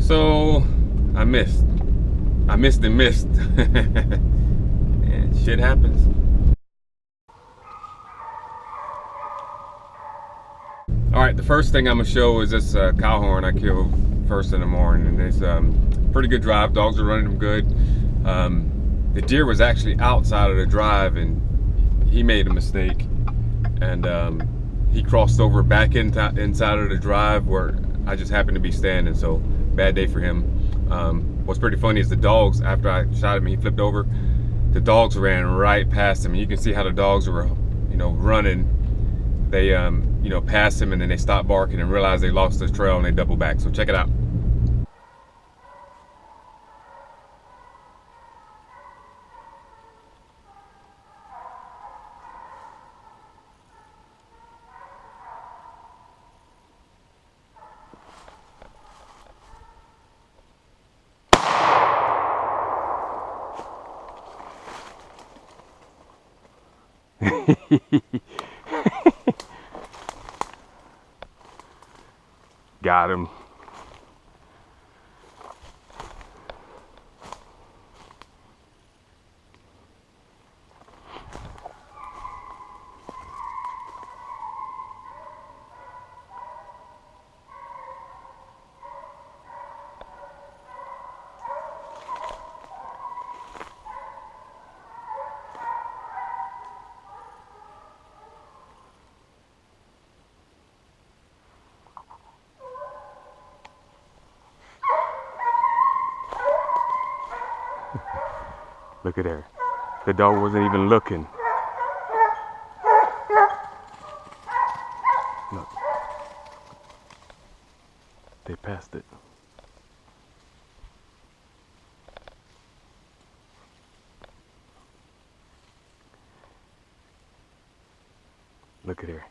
So I missed and missed. And shit happens. All right, the first thing I'm gonna show is this cow horn I killed first in the morning, and it's pretty good drive. Dogs are running them good. The deer was actually outside of the drive, and he made a mistake, and he crossed over back inside of the drive where I just happened to be standing. So bad day for him. What's pretty funny is the dogs, after I shot him, he flipped over. The dogs ran right past him. You can see how the dogs were, running. They, passed him, and then they stopped barking and realized they lost the trail, and they doubled back. So check it out. Got him. Look at her. The dog wasn't even looking. Look. They passed it. Look at her.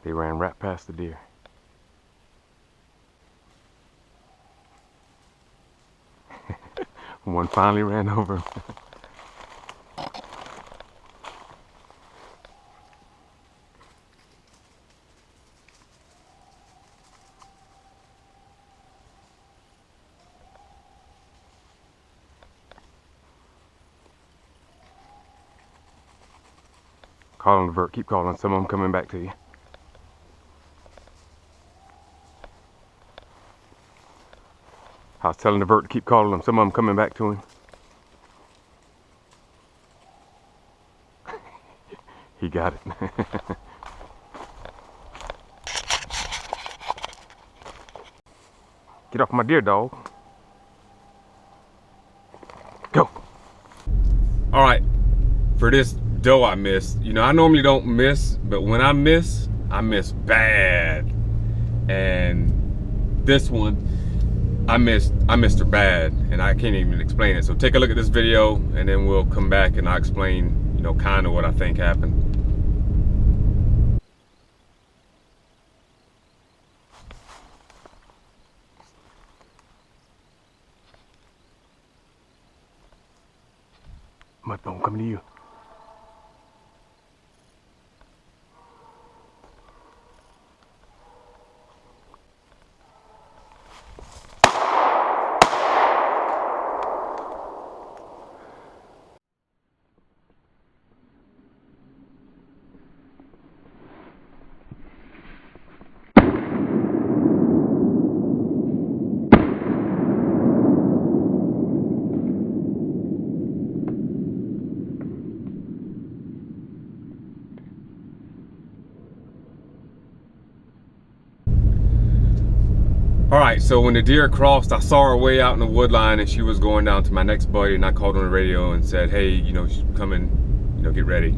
They ran right past the deer. One finally ran over him. Call on the vert, keep calling, some of them coming back to you. I was telling the vert to keep calling them, some of them coming back to him. He got it. Get off my deer, dog. Go. All right, for this doe I missed, I normally don't miss, but when I miss bad. And this one, I missed her bad, and I can't even explain it. So take a look at this video, and then we'll come back and I'll explain, kind of what I think happened. Mudbone coming to you. All right, so when the deer crossed, I saw her way out in the wood line, and she was going down to my next buddy, and I called on the radio and said, hey, she's coming, get ready.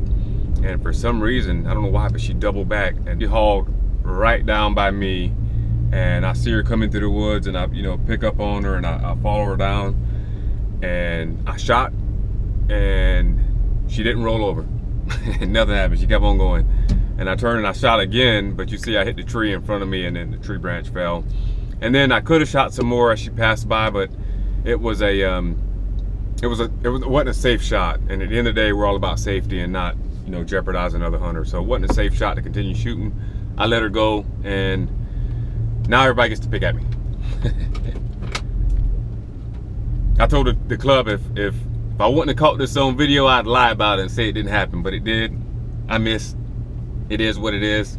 And for some reason, I don't know why, but she doubled back and she hauled right down by me, and I see her coming through the woods, and I, pick up on her, and I follow her down, and I shot, and she didn't roll over. Nothing happened. She kept on going. and I turned and I shot again, but you see I hit the tree in front of me and then the tree branch fell. And then I could have shot some more as she passed by, but it wasn't a safe shot. And at the end of the day, we're all about safety and not, you know, jeopardizing other hunters. So it wasn't a safe shot to continue shooting. I let her go, and now everybody gets to pick at me. I told the club if I wouldn't have caught this on video, I'd lie about it and say it didn't happen, but it did. I missed. It is what it is.